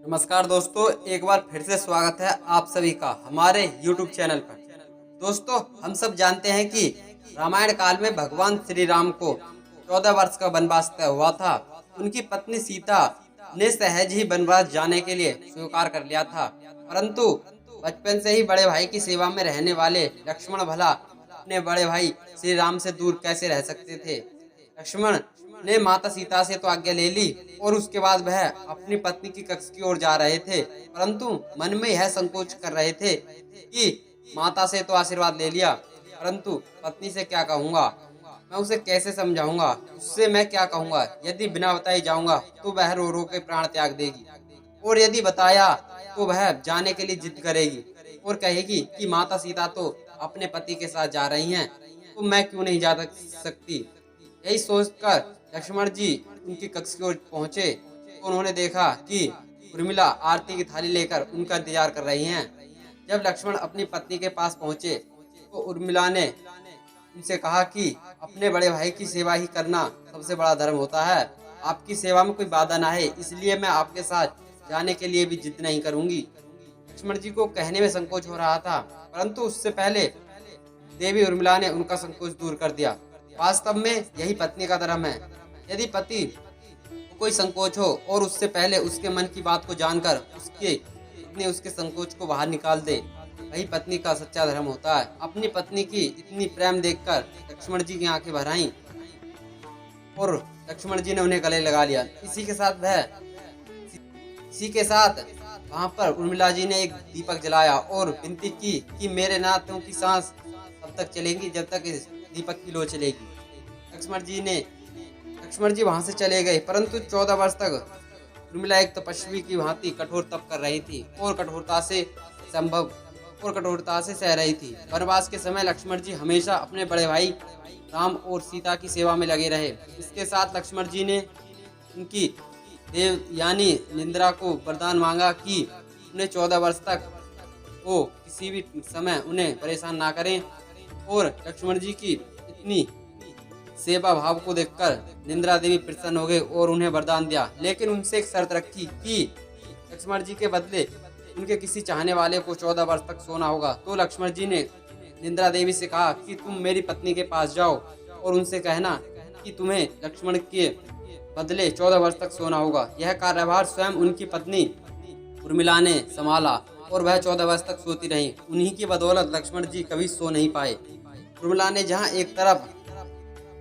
नमस्कार दोस्तों, एक बार फिर से स्वागत है आप सभी का हमारे YouTube चैनल पर। दोस्तों, हम सब जानते हैं कि रामायण काल में भगवान श्री राम को 14 वर्ष का वनवास तय हुआ था। उनकी पत्नी सीता ने सहज ही वनवास जाने के लिए स्वीकार कर लिया था, परंतु बचपन से ही बड़े भाई की सेवा में रहने वाले लक्ष्मण भला अपने बड़े भाई श्री राम से दूर कैसे रह सकते थे। लक्ष्मण ने माता सीता से तो आज्ञा ले ली और उसके बाद वह अपनी पत्नी की कक्ष की ओर जा रहे थे, परंतु मन में यह संकोच कर रहे थे कि माता से तो आशीर्वाद ले लिया, परंतु पत्नी से क्या कहूँगा, मैं उसे कैसे समझाऊंगा, उससे मैं क्या कहूँगा। यदि बिना बताए जाऊंगा तो वह रो रो के प्राण त्याग देगी, और यदि बताया तो वह जाने के लिए जिद करेगी और कहेगी कि माता सीता तो अपने पति के साथ जा रही हैं, तो मैं क्यों नहीं जा सकती। यही सोचकर लक्ष्मण जी उनकी कक्ष की ओर पहुंचे तो उन्होंने देखा कि उर्मिला आरती की थाली लेकर उनका इंतजार कर रही हैं। जब लक्ष्मण अपनी पत्नी के पास पहुंचे तो उर्मिला ने उनसे कहा कि अपने बड़े भाई की सेवा ही करना सबसे बड़ा धर्म होता है। आपकी सेवा में कोई बाधा ना है, इसलिए मैं आपके साथ जाने के लिए भी जिद नहीं करूंगी। लक्ष्मण जी को कहने में संकोच हो रहा था, परंतु उससे पहले देवी उर्मिला ने उनका संकोच दूर कर दिया। वास्तव में यही पत्नी का धर्म है। यदि पति को कोई संकोच हो और उससे पहले उसके मन की बात को जानकर उसके संकोच को बाहर निकाल दे, वही पत्नी का सच्चा धर्म होता है। अपनी पत्नी की इतनी प्रेम देखकर लक्ष्मण जी की आंखें भर आईं और लक्ष्मण जी ने उन्हें गले लगा लिया। इसी के साथ वहां पर उर्मिला जी ने एक दीपक जलाया और विनती की कि मेरे नाथों की सांस तब तक चलेगी जब तक इस दीपक की लो चलेगी। लक्ष्मण जी वहां से चले गए, परंतु 14 वर्ष तक उर्मिला एक तपस्वी की भांति कठोर तप कर रही थी और कठोरता से सह रही थी। वनवास के समय लक्ष्मण जी हमेशा अपने बड़े भाई राम और सीता की सेवा में लगे रहे। इसके साथ लक्ष्मण जी ने उनकी देव यानी निंद्रा को वरदान मांगा कि उन्हें 14 वर्ष तक वो किसी भी समय उन्हें परेशान ना करें, और लक्ष्मण जी की इतनी सेवा भाव को देखकर निंद्रा देवी प्रसन्न हो गई और उन्हें वरदान दिया, लेकिन उनसे एक शर्त रखी कि लक्ष्मण जी के बदले उनके किसी चाहने वाले को 14 वर्ष तक सोना होगा। तो लक्ष्मण जी ने निंद्रा देवी से कहा कि तुम मेरी पत्नी के पास जाओ और उनसे कहना कि तुम्हें लक्ष्मण के बदले 14 वर्ष तक सोना होगा। यह कार्यभार स्वयं उनकी पत्नी उर्मिला ने संभाला और वह 14 वर्ष तक सोती रही। उन्हीं की बदौलत लक्ष्मण जी कभी सो नहीं पाए। उर्मिला ने जहाँ एक तरफ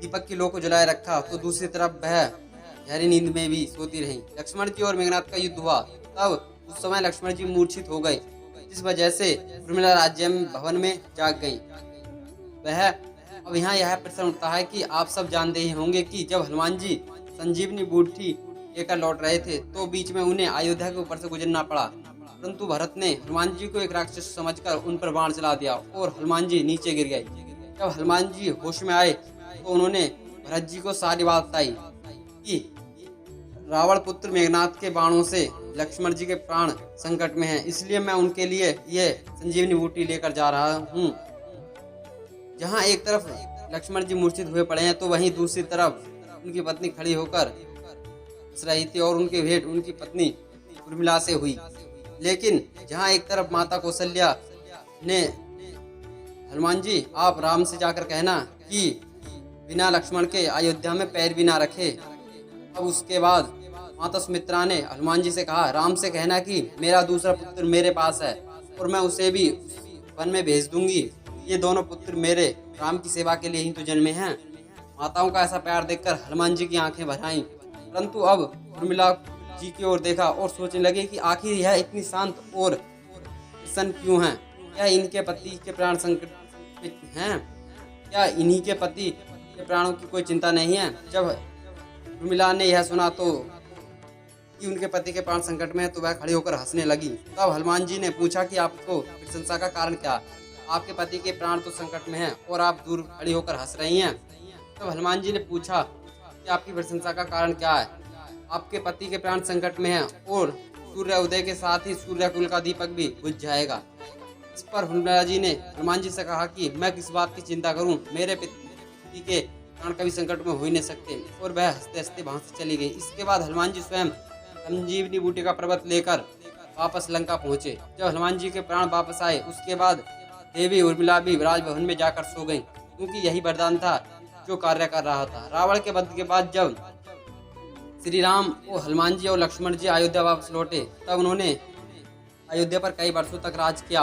दीपक की लो को जलाए रखा तो दूसरी तरफ वह गहरी नींद में भी सोती रही। लक्ष्मण जी और मेघनाथ का युद्ध हुआ, तब उस समय लक्ष्मण जी मूर्छित हो गए, जिस वजह से उर्मिला राज्य भवन में जाग गई। वह अब यहाँ यह प्रश्न उठता है कि आप सब जानते ही होंगे कि जब हनुमान जी संजीवनी बूटी लेकर लौट रहे थे तो बीच में उन्हें अयोध्या के ऊपर से गुजरना पड़ा, परंतु भरत ने हनुमान जी को एक राक्षस समझकर उन पर बाण चला दिया और हनुमान जी नीचे गिर गए। जब हनुमान जी होश में आए तो उन्होंने भरत जी को सारी बात बताई कि रावण पुत्र मेघनाथ के बाणों से लक्ष्मण जी के प्राण संकट में हैं, इसलिए मैं उनके लिए यह संजीवनी बूटी लेकर जा रहा हूँ। जहाँ एक तरफ लक्ष्मण जी मूर्छित हुए पड़े हैं तो वहीं दूसरी तरफ उनकी पत्नी खड़ी होकर हंस रही थी और उनकी भेंट उनकी पत्नी उर्मिला से हुई। लेकिन जहाँ एक तरफ माता कौशल्या ने हनुमान जी आप राम से जाकर कहना कि बिना लक्ष्मण के अयोध्या में पैर भी ना रखे। अब उसके बाद माता सुमित्रा ने हनुमान जी से कहा राम से कहना कि मेरा दूसरा पुत्र मेरे पास है और मैं उसे भी वन में भेज दूंगी। ये दोनों पुत्र मेरे राम की सेवा के लिए ही तो जन्मे हैं। माताओं का ऐसा प्यार देखकर हनुमान जी की आंखें भर आईं, परंतु अब उर्मिला जी की ओर देखा और सोचने लगे कि आखिर यह इतनी शांत और प्रसन्न क्यों हैं। क्या इनके पति के प्राण संकट में हैं? क्या इन्हीं के पति के प्राणों की कोई चिंता नहीं है? जब उर्मिला ने यह सुना तो कि उनके पति के प्राण संकट में है तो वह खड़ी होकर हंसने लगी। तब हनुमान जी ने पूछा कि आपको प्रशंसा का कारण क्या? आपके पति के प्राण तो संकट में हैं और आप दूर खड़ी होकर हंस रही हैं। तब हनुमान जी ने पूछा कि आपकी प्रशंसा का कारण क्या है? आपके पति के प्राण संकट में हैं और सूर्य उदय के साथ ही सूर्य कुल का दीपक भी बुझ जाएगा। इस पर उर्मिला जी ने हनुमान जी से कहा कि मैं किस बात की चिंता करूं, मेरे पति के प्राण कभी संकट में हो ही नहीं सकते, और वह हंसते हंसते वहां से चली गई। इसके बाद हनुमान जी स्वयं संजीवनी बूटी का पर्वत लेकर वापस लंका पहुंचे। जब हनुमान जी के प्राण वापस आए उसके बाद देवी उर्मिला भी राजभवन में जाकर सो गईं, क्योंकि यही वरदान था जो कार्य कर रहा था। रावण के वध के बाद जब श्री राम और हनुमान जी और लक्ष्मण जी अयोध्या वापस लौटे, तब उन्होंने अयोध्या पर कई वर्षों तक राज किया।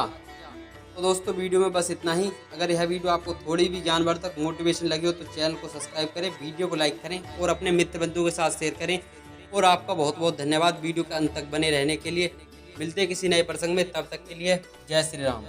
तो दोस्तों वीडियो में बस इतना ही। अगर यह वीडियो आपको थोड़ी भी ज्ञानवर्धक मोटिवेशन लगी हो तो चैनल को सब्सक्राइब करें, वीडियो को लाइक करें और अपने मित्र बंधुओं के साथ शेयर करें। और आपका बहुत बहुत धन्यवाद वीडियो के अंत तक बने रहने के लिए। मिलते हैं किसी नए प्रसंग में, तब तक के लिए जय श्री राम।